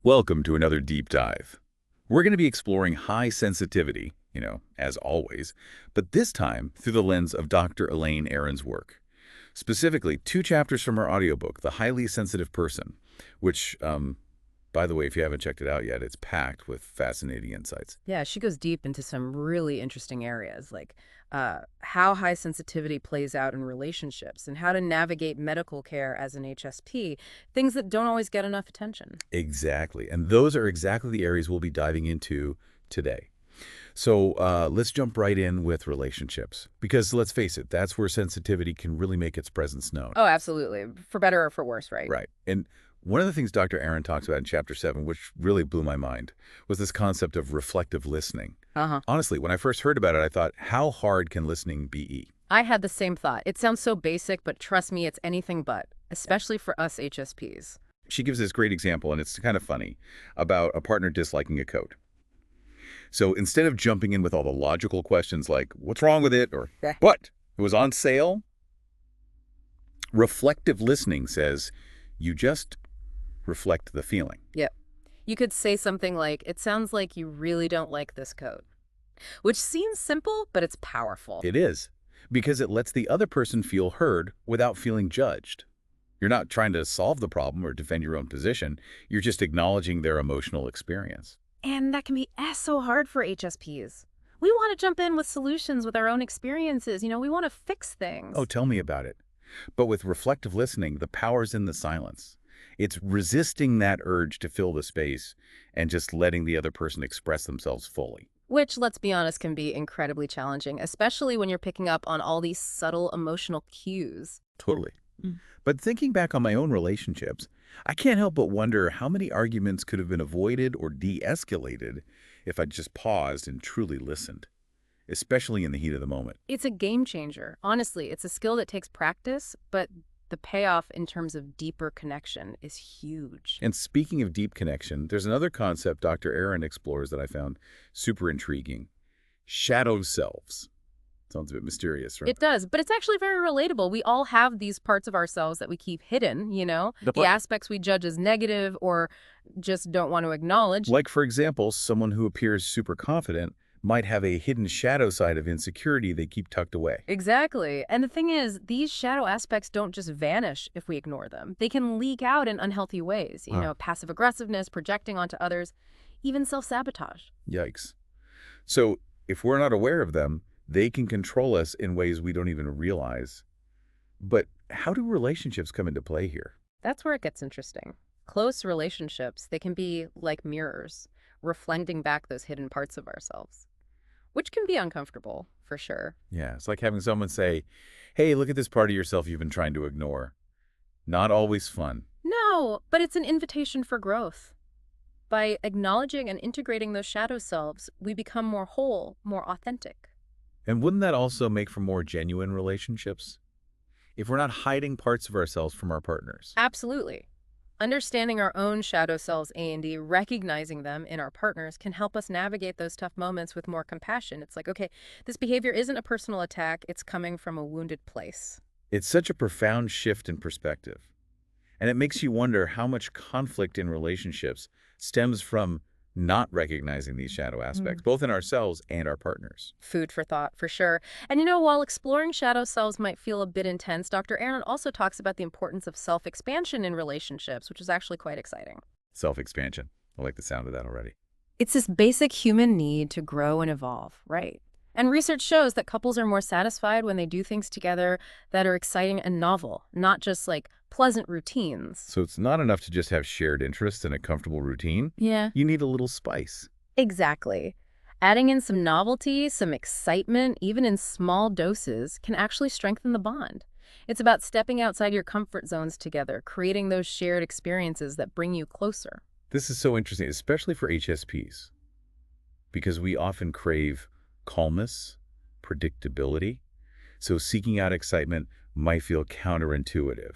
Welcome to another deep dive. We're going to be exploring high sensitivity, as always, but this time through the lens of Dr. Elaine Aron's work. Specifically, two chapters from her audiobook, The Highly Sensitive Person, which, by the way, if you haven't checked it out yet, it's packed with fascinating insights. Yeah, she goes deep into some really interesting areas, like how high sensitivity plays out in relationships and how to navigate medical care as an HSP, things that don't always get enough attention. Exactly, and those are exactly the areas we'll be diving into today. So let's jump right in with relationships, because let's face it, that's where sensitivity can really make its presence known. Oh, absolutely. For better or for worse, right? Right. And one of the things Dr. Aron talks about in Chapter 7, which really blew my mind, was this concept of reflective listening. Uh-huh. Honestly, when I first heard about it, I thought, how hard can listening be? I had the same thought. It sounds so basic, but trust me, it's anything but, especially for us HSPs. She gives this great example, and it's kind of funny, about a partner disliking a coat. So instead of jumping in with all the logical questions like, what's wrong with it? Or, Yeah. what? It was on sale? Reflective listening says, you just reflect the feeling. Yep. You could say something like, it sounds like you really don't like this coat, which seems simple, but it's powerful. It is, because it lets the other person feel heard without feeling judged. You're not trying to solve the problem or defend your own position. You're just acknowledging their emotional experience. And that can be so hard for HSPs. We want to jump in with solutions with our own experiences. We want to fix things. Oh, tell me about it. But with reflective listening, the power's in the silence. It's resisting that urge to fill the space and just letting the other person express themselves fully. Which, let's be honest, can be incredibly challenging, especially when you're picking up on all these subtle emotional cues. Totally. Mm. But thinking back on my own relationships, I can't help but wonder how many arguments could have been avoided or de-escalated if I'd just paused and truly listened, especially in the heat of the moment. It's a game changer. Honestly, it's a skill that takes practice, but the payoff in terms of deeper connection is huge. And speaking of deep connection, there's another concept Dr. Aron explores that I found super intriguing. Shadow selves. Sounds a bit mysterious, right? It does, but it's actually very relatable. We all have these parts of ourselves that we keep hidden. The aspects we judge as negative or just don't want to acknowledge. Like, for example, someone who appears super confident might have a hidden shadow side of insecurity they keep tucked away. Exactly. And the thing is, these shadow aspects don't just vanish if we ignore them. They can leak out in unhealthy ways, passive aggressiveness, projecting onto others, even self-sabotage. Yikes. So if we're not aware of them, they can control us in ways we don't even realize. But how do relationships come into play here? That's where it gets interesting. Close relationships, they can be like mirrors, reflecting back those hidden parts of ourselves, which can be uncomfortable, for sure. Yeah, it's like having someone say, hey, look at this part of yourself you've been trying to ignore. Not always fun. No, but it's an invitation for growth. By acknowledging and integrating those shadow selves, we become more whole, more authentic. And wouldn't that also make for more genuine relationships? If we're not hiding parts of ourselves from our partners. Absolutely. Understanding our own shadow selves A&D, recognizing them in our partners, can help us navigate those tough moments with more compassion. It's like, okay, this behavior isn't a personal attack. It's coming from a wounded place. It's such a profound shift in perspective. And it makes you wonder how much conflict in relationships stems from not recognizing these shadow aspects, both in ourselves and our partners. Food for thought, for sure. And while exploring shadow selves might feel a bit intense, Dr. Aron also talks about the importance of self-expansion in relationships, which is actually quite exciting. Self-expansion. I like the sound of that already. It's this basic human need to grow and evolve, right? And research shows that couples are more satisfied when they do things together that are exciting and novel, not just like pleasant routines. So it's not enough to just have shared interests and a comfortable routine. Yeah. You need a little spice. Exactly. Adding in some novelty, some excitement, even in small doses, can actually strengthen the bond. It's about stepping outside your comfort zones together, creating those shared experiences that bring you closer. This is so interesting, especially for HSPs, because we often crave calmness, predictability. So seeking out excitement might feel counterintuitive.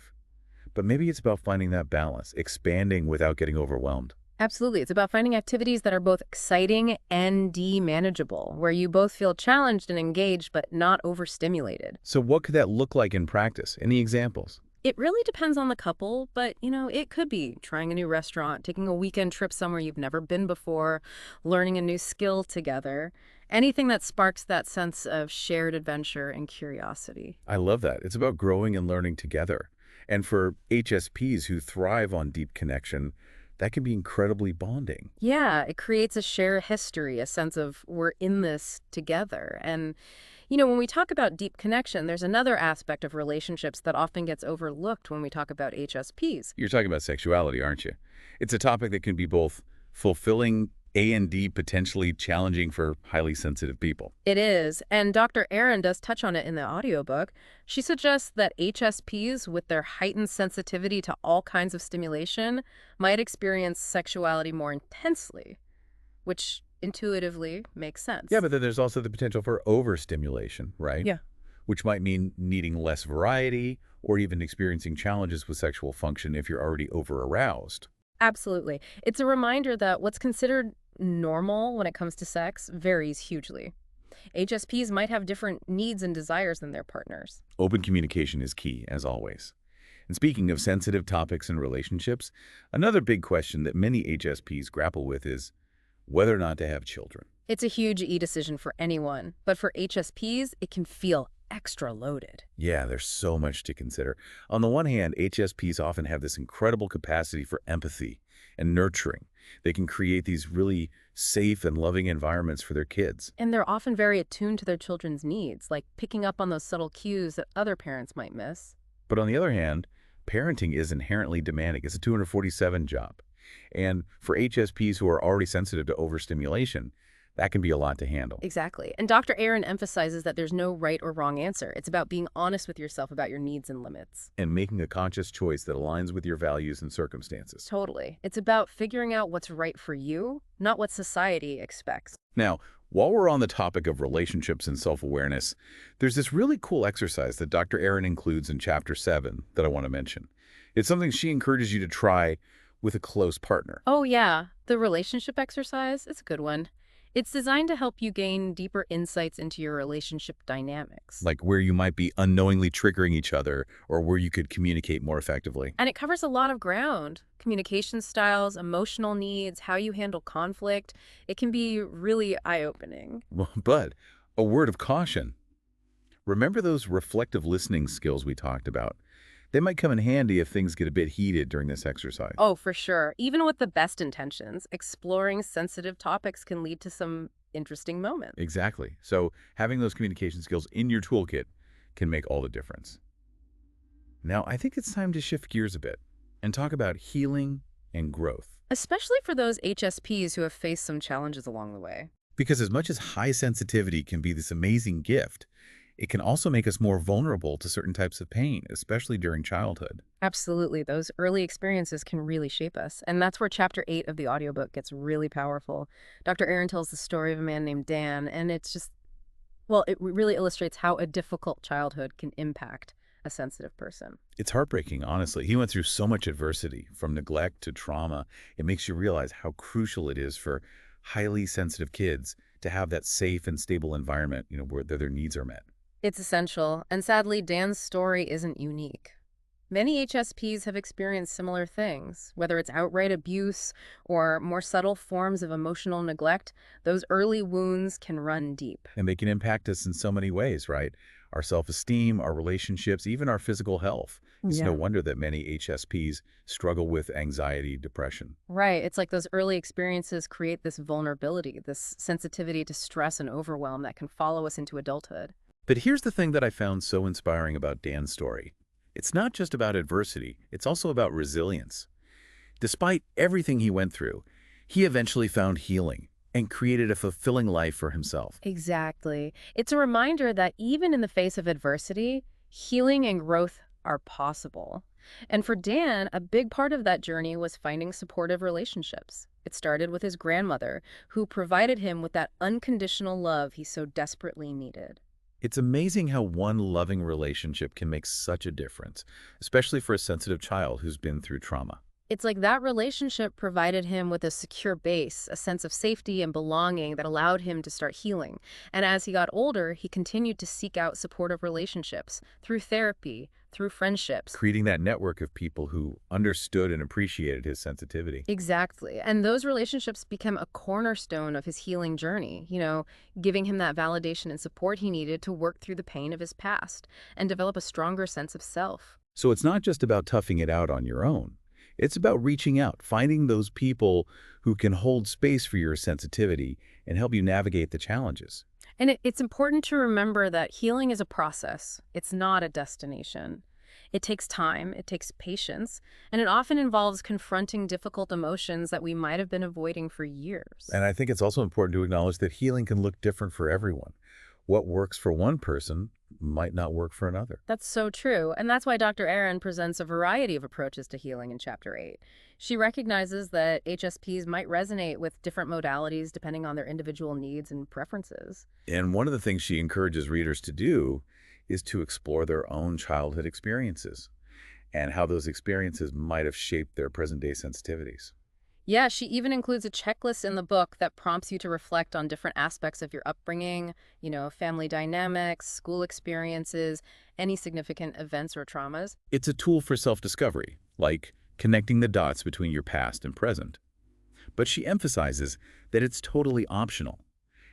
But maybe it's about finding that balance, expanding without getting overwhelmed. Absolutely. It's about finding activities that are both exciting and manageable, where you both feel challenged and engaged, but not overstimulated. So what could that look like in practice? Any examples? It really depends on the couple, but it could be trying a new restaurant, taking a weekend trip somewhere you've never been before, learning a new skill together. Anything that sparks that sense of shared adventure and curiosity. I love that. It's about growing and learning together. And for HSPs who thrive on deep connection, that can be incredibly bonding. Yeah, it creates a shared history, a sense of we're in this together. And when we talk about deep connection, there's another aspect of relationships that often gets overlooked when we talk about HSPs. You're talking about sexuality, aren't you? It's a topic that can be both fulfilling and potentially challenging for highly sensitive people. It is, and Dr. Aron does touch on it in the audiobook. She suggests that HSPs, with their heightened sensitivity to all kinds of stimulation, might experience sexuality more intensely, which intuitively makes sense. Yeah, but then there's also the potential for overstimulation, right? Yeah. Which might mean needing less variety or even experiencing challenges with sexual function if you're already over-aroused. Absolutely. It's a reminder that what's considered normal when it comes to sex varies hugely. HSPs might have different needs and desires than their partners. Open communication is key, as always. And speaking of sensitive topics and relationships, another big question that many HSPs grapple with is whether or not to have children. It's a huge decision for anyone, but for HSPs, it can feel extra loaded. Yeah, there's so much to consider. On the one hand, HSPs often have this incredible capacity for empathy and nurturing. They can create these really safe and loving environments for their kids. And they're often very attuned to their children's needs, like picking up on those subtle cues that other parents might miss. But on the other hand, parenting is inherently demanding. It's a 247 job. And for HSPs who are already sensitive to overstimulation, that can be a lot to handle. Exactly. And Dr. Aron emphasizes that there's no right or wrong answer. It's about being honest with yourself about your needs and limits. And making a conscious choice that aligns with your values and circumstances. Totally. It's about figuring out what's right for you, not what society expects. Now, while we're on the topic of relationships and self-awareness, there's this really cool exercise that Dr. Aron includes in Chapter 7 that I want to mention. It's something she encourages you to try with a close partner. Oh, yeah. The relationship exercise is a good one. It's designed to help you gain deeper insights into your relationship dynamics. Like where you might be unknowingly triggering each other or where you could communicate more effectively. And it covers a lot of ground. Communication styles, emotional needs, how you handle conflict. It can be really eye-opening. But a word of caution. Remember those reflective listening skills we talked about? They might come in handy if things get a bit heated during this exercise. Oh, for sure. Even with the best intentions, exploring sensitive topics can lead to some interesting moments. Exactly. So having those communication skills in your toolkit can make all the difference. Now, I think it's time to shift gears a bit and talk about healing and growth. Especially for those HSPs who have faced some challenges along the way. Because as much as high sensitivity can be this amazing gift, it can also make us more vulnerable to certain types of pain, especially during childhood. Absolutely. Those early experiences can really shape us. And that's where Chapter 8 of the audiobook gets really powerful. Dr. Aron tells the story of a man named Dan, and it's just, well, it really illustrates how a difficult childhood can impact a sensitive person. It's heartbreaking, honestly. He went through so much adversity, from neglect to trauma. It makes you realize how crucial it is for highly sensitive kids to have that safe and stable environment, where their needs are met. It's essential, and sadly, Dan's story isn't unique. Many HSPs have experienced similar things, whether it's outright abuse or more subtle forms of emotional neglect. Those early wounds can run deep. And they can impact us in so many ways, right? Our self-esteem, our relationships, even our physical health. It's no wonder that many HSPs struggle with anxiety, depression. Right. It's like those early experiences create this vulnerability, this sensitivity to stress and overwhelm that can follow us into adulthood. But here's the thing that I found so inspiring about Dan's story. It's not just about adversity, it's also about resilience. Despite everything he went through, he eventually found healing and created a fulfilling life for himself. Exactly. It's a reminder that even in the face of adversity, healing and growth are possible. And for Dan, a big part of that journey was finding supportive relationships. It started with his grandmother, who provided him with that unconditional love he so desperately needed. It's amazing how one loving relationship can make such a difference, especially for a sensitive child who's been through trauma. It's like that relationship provided him with a secure base, a sense of safety and belonging that allowed him to start healing. And as he got older, he continued to seek out supportive relationships through therapy, through friendships. Creating that network of people who understood and appreciated his sensitivity. Exactly. And those relationships became a cornerstone of his healing journey, giving him that validation and support he needed to work through the pain of his past and develop a stronger sense of self. So it's not just about toughing it out on your own. It's about reaching out, finding those people who can hold space for your sensitivity and help you navigate the challenges. And it's important to remember that healing is a process. It's not a destination. It takes time, it takes patience, and it often involves confronting difficult emotions that we might have been avoiding for years. And I think it's also important to acknowledge that healing can look different for everyone. What works for one person might not work for another. That's so true, and that's why Dr. Aron presents a variety of approaches to healing in Chapter 8. She recognizes that HSPs might resonate with different modalities depending on their individual needs and preferences. And one of the things she encourages readers to do is to explore their own childhood experiences and how those experiences might have shaped their present-day sensitivities. Yeah, she even includes a checklist in the book that prompts you to reflect on different aspects of your upbringing, family dynamics, school experiences, any significant events or traumas. It's a tool for self-discovery, like connecting the dots between your past and present. But she emphasizes that it's totally optional.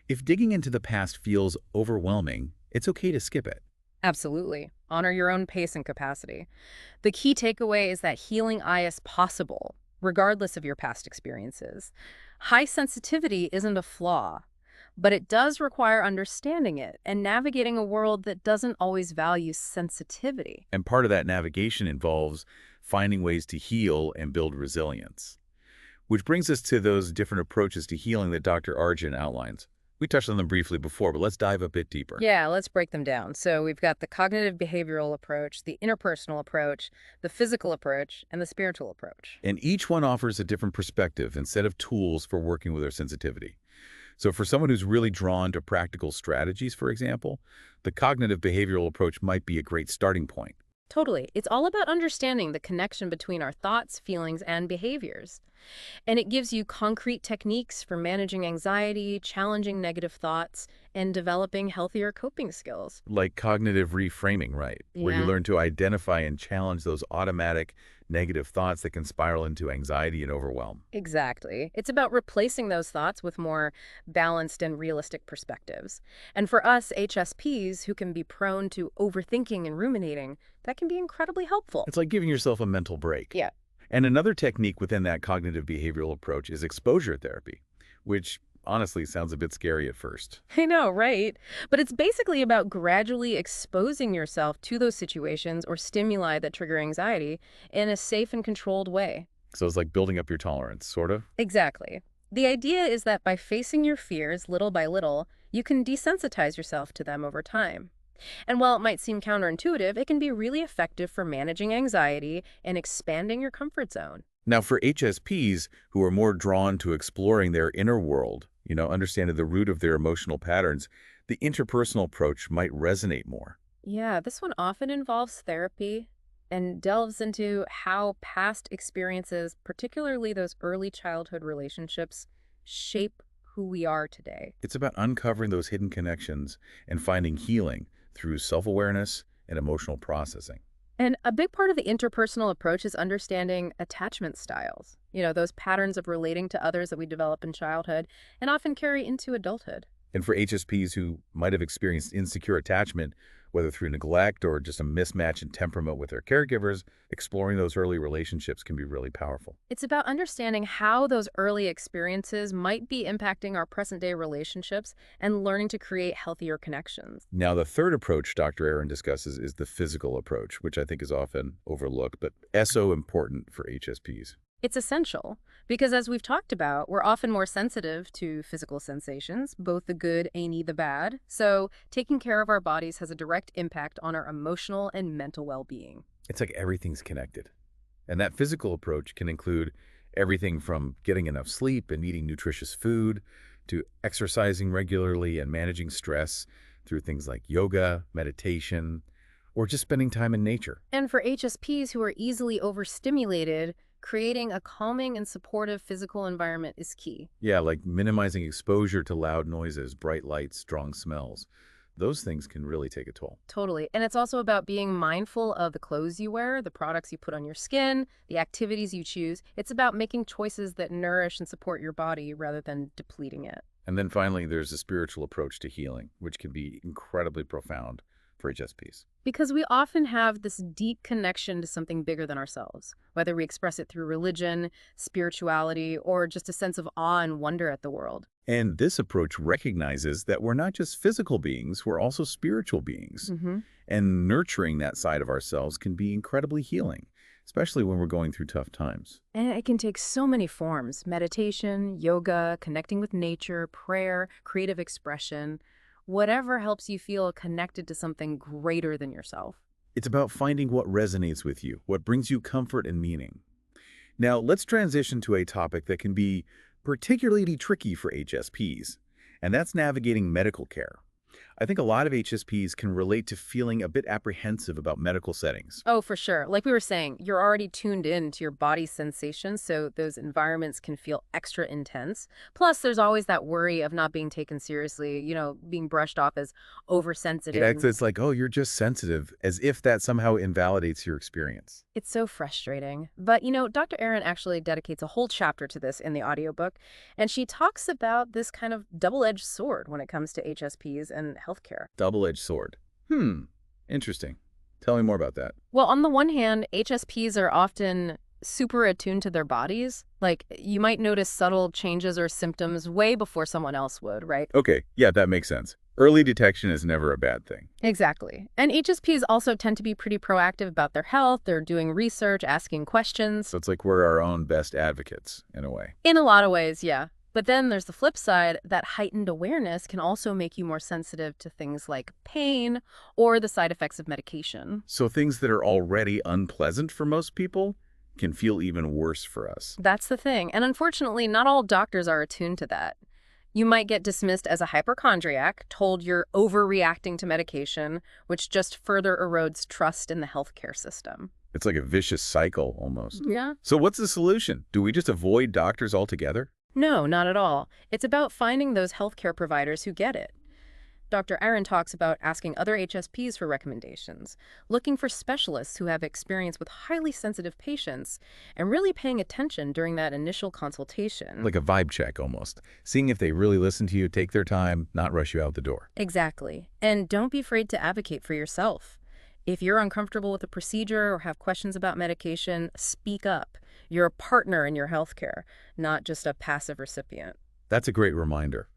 If digging into the past feels overwhelming, it's okay to skip it. Absolutely. Honor your own pace and capacity. The key takeaway is that healing is possible, regardless of your past experiences. High sensitivity isn't a flaw, but it does require understanding it and navigating a world that doesn't always value sensitivity. And part of that navigation involves finding ways to heal and build resilience. Which brings us to those different approaches to healing that Dr. Arjun outlines. We touched on them briefly before, but let's dive a bit deeper. Yeah, let's break them down. So we've got the cognitive behavioral approach, the interpersonal approach, the physical approach, and the spiritual approach. And each one offers a different perspective and set of tools for working with our sensitivity. So for someone who's really drawn to practical strategies, for example, the cognitive behavioral approach might be a great starting point. Totally. It's all about understanding the connection between our thoughts, feelings, and behaviors. And it gives you concrete techniques for managing anxiety, challenging negative thoughts, and developing healthier coping skills. Like cognitive reframing, right? Where you Yeah. learn to identify and challenge those automatic negative thoughts that can spiral into anxiety and overwhelm. Exactly. It's about replacing those thoughts with more balanced and realistic perspectives. And for us HSPs who can be prone to overthinking and ruminating, that can be incredibly helpful. It's like giving yourself a mental break. Yeah. And another technique within that cognitive behavioral approach is exposure therapy, which honestly sounds a bit scary at first. I know, right? But it's basically about gradually exposing yourself to those situations or stimuli that trigger anxiety in a safe and controlled way. So it's like building up your tolerance, sort of. Exactly. The idea is that by facing your fears little by little, you can desensitize yourself to them over time. And while it might seem counterintuitive, it can be really effective for managing anxiety and expanding your comfort zone. Now, for HSPs who are more drawn to exploring their inner world, understanding the root of their emotional patterns, the interpersonal approach might resonate more. Yeah, this one often involves therapy and delves into how past experiences, particularly those early childhood relationships, shape who we are today. It's about uncovering those hidden connections and finding healing through self-awareness and emotional processing. And a big part of the interpersonal approach is understanding attachment styles. Those patterns of relating to others that we develop in childhood and often carry into adulthood. And for HSPs who might have experienced insecure attachment, whether through neglect or just a mismatch in temperament with their caregivers, exploring those early relationships can be really powerful. It's about understanding how those early experiences might be impacting our present-day relationships and learning to create healthier connections. Now, the third approach Dr. Aron discusses is the physical approach, which I think is often overlooked, but so important for HSPs. It's essential because, as we've talked about, we're often more sensitive to physical sensations, both the good and the bad. So taking care of our bodies has a direct impact on our emotional and mental well-being. It's like everything's connected. And that physical approach can include everything from getting enough sleep and eating nutritious food to exercising regularly and managing stress through things like yoga, meditation, or just spending time in nature. And for HSPs who are easily overstimulated, Creating a calming and supportive physical environment is key. Yeah, like minimizing exposure to loud noises, bright lights, strong smells. Those things can really take a toll. Totally. And it's also about being mindful of the clothes you wear, the products you put on your skin, the activities you choose. It's about making choices that nourish and support your body rather than depleting it. And then finally, there's a spiritual approach to healing, which can be incredibly profound for HSPs. Because we often have this deep connection to something bigger than ourselves, whether we express it through religion, spirituality, or just a sense of awe and wonder at the world. And this approach recognizes that we're not just physical beings, we're also spiritual beings. Hmm. And nurturing that side of ourselves can be incredibly healing, especially when we're going through tough times. And it can take so many forms: meditation, yoga, connecting with nature, prayer, creative expression, whatever helps you feel connected to something greater than yourself. It's about finding what resonates with you, what brings you comfort and meaning. Now, let's transition to a topic that can be particularly tricky for HSPs, and that's navigating medical care. I think a lot of HSPs can relate to feeling a bit apprehensive about medical settings. Oh, for sure. Like we were saying, you're already tuned in to your body's sensations, so those environments can feel extra intense. Plus, there's always that worry of not being taken seriously, being brushed off as oversensitive. Yeah, it's like, oh, you're just sensitive, as if that somehow invalidates your experience. It's so frustrating. But, Dr. Aron actually dedicates a whole chapter to this in the audiobook, and she talks about this kind of double-edged sword when it comes to HSPs and healthcare. Double-edged sword. Interesting. Tell me more about that. Well, on the one hand, HSPs are often super attuned to their bodies. Like, you might notice subtle changes or symptoms way before someone else would, right? Okay, yeah, that makes sense. Early detection is never a bad thing. Exactly. And HSPs also tend to be pretty proactive about their health. They're doing research, asking questions. So it's like we're our own best advocates, in a way. In a lot of ways, yeah. But then there's the flip side, that heightened awareness can also make you more sensitive to things like pain or the side effects of medication. So things that are already unpleasant for most people can feel even worse for us. That's the thing. And unfortunately, not all doctors are attuned to that. You might get dismissed as a hypochondriac, told you're overreacting to medication, which just further erodes trust in the healthcare system. It's like a vicious cycle, almost. Yeah. So what's the solution? Do we just avoid doctors altogether? No, not at all. It's about finding those healthcare providers who get it. Dr. Aron talks about asking other HSPs for recommendations, looking for specialists who have experience with highly sensitive patients, and really paying attention during that initial consultation. Like a vibe check, almost. Seeing if they really listen to you, take their time, not rush you out the door. Exactly. And don't be afraid to advocate for yourself. If you're uncomfortable with a procedure or have questions about medication, speak up. You're a partner in your healthcare, not just a passive recipient. That's a great reminder.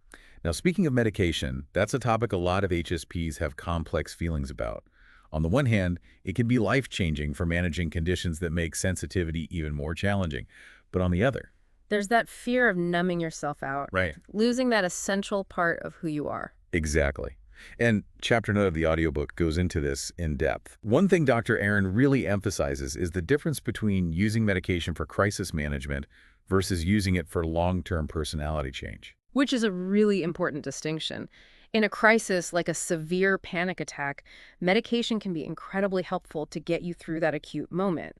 Now, speaking of medication, that's a topic a lot of HSPs have complex feelings about. On the one hand, it can be life-changing for managing conditions that make sensitivity even more challenging. But on the other, There's that fear of numbing yourself out, right, losing that essential part of who you are. exactly. And chapter 9 of the audiobook goes into this in depth. One thing Dr. Aron really emphasizes is the difference between using medication for crisis management versus using it for long-term personality change. Which is a really important distinction. In a crisis like a severe panic attack, medication can be incredibly helpful to get you through that acute moment.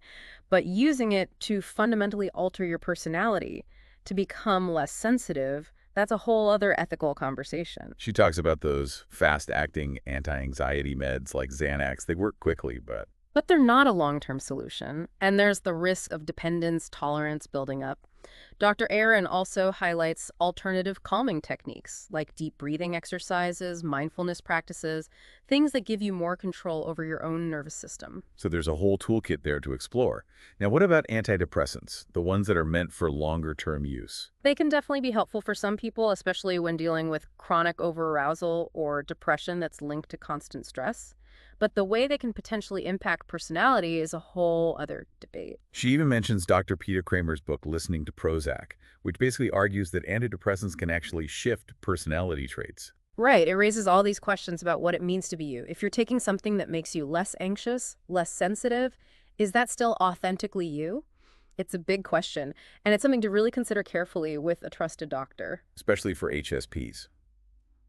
But using it to fundamentally alter your personality, to become less sensitive, that's a whole other ethical conversation. She talks about those fast-acting anti-anxiety meds like Xanax. They work quickly, but But they're not a long-term solution, and there's the risk of dependence, tolerance building up. Dr. Aron also highlights alternative calming techniques like deep breathing exercises, mindfulness practices, things that give you more control over your own nervous system. so there's a whole toolkit there to explore. Now, what about antidepressants, the ones that are meant for longer-term use? They can definitely be helpful for some people, especially when dealing with chronic overarousal or depression that's linked to constant stress. But the way they can potentially impact personality is a whole other debate. She even mentions Dr. Peter Kramer's book, Listening to Prozac, which basically argues that antidepressants can actually shift personality traits. Right, it raises all these questions about what it means to be you. If you're taking something that makes you less anxious, less sensitive, is that still authentically you? It's a big question, and it's something to really consider carefully with a trusted doctor. Especially for HSPs.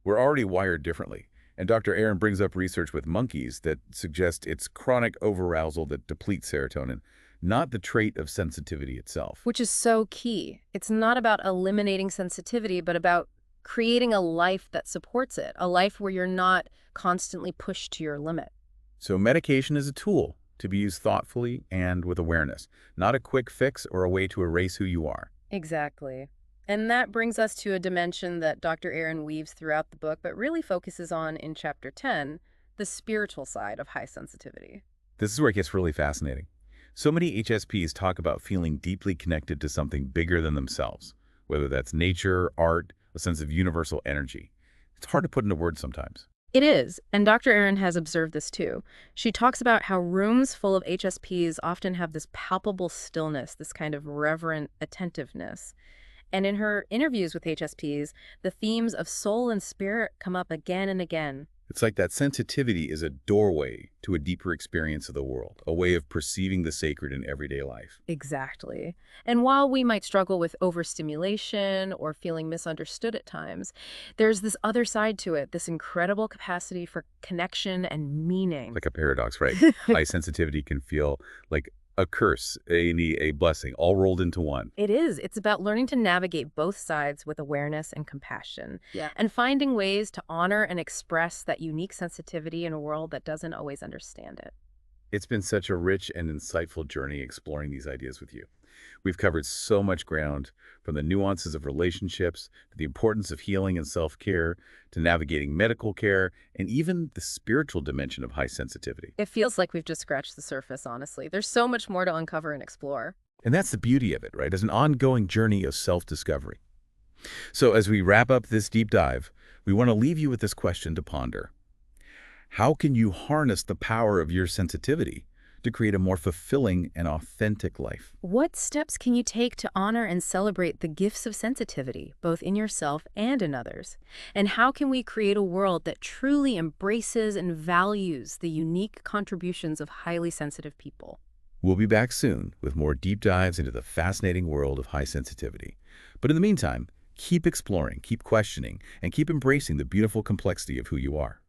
We're already wired differently, and Dr. Aron brings up research with monkeys that suggests it's chronic overarousal that depletes serotonin, not the trait of sensitivity itself. Which is so key. It's not about eliminating sensitivity, but about creating a life that supports it, a life where you're not constantly pushed to your limit. So medication is a tool to be used thoughtfully and with awareness, not a quick fix or a way to erase who you are. Exactly. And that brings us to a dimension that Dr. Aron weaves throughout the book, but really focuses on in Chapter 10, the spiritual side of high sensitivity. This is where it gets really fascinating. So many HSPs talk about feeling deeply connected to something bigger than themselves, whether that's nature, art, a sense of universal energy. It's hard to put into words sometimes. It is, and Dr. Aron has observed this too. She talks about how rooms full of HSPs often have this palpable stillness, this kind of reverent attentiveness. And in her interviews with HSPs, the themes of soul and spirit come up again and again. It's like that sensitivity is a doorway to a deeper experience of the world, a way of perceiving the sacred in everyday life. Exactly. And while we might struggle with overstimulation or feeling misunderstood at times, there's this other side to it, this incredible capacity for connection and meaning. Like a paradox, right? High sensitivity can feel like a curse, a blessing, all rolled into one. It is. It's about learning to navigate both sides with awareness and compassion. Yeah. And finding ways to honor and express that unique sensitivity in a world that doesn't always understand it. It's been such a rich and insightful journey exploring these ideas with you. We've covered so much ground, from the nuances of relationships, to the importance of healing and self-care, to navigating medical care, and even the spiritual dimension of high sensitivity. It feels like we've just scratched the surface, honestly. There's so much more to uncover and explore. And that's the beauty of it, right? As an ongoing journey of self-discovery. So as we wrap up this deep dive, we want to leave you with this question to ponder. How can you harness the power of your sensitivity to create a more fulfilling and authentic life? What steps can you take to honor and celebrate the gifts of sensitivity, both in yourself and in others? And how can we create a world that truly embraces and values the unique contributions of highly sensitive people? We'll be back soon with more deep dives into the fascinating world of high sensitivity. But in the meantime, keep exploring, keep questioning, and keep embracing the beautiful complexity of who you are.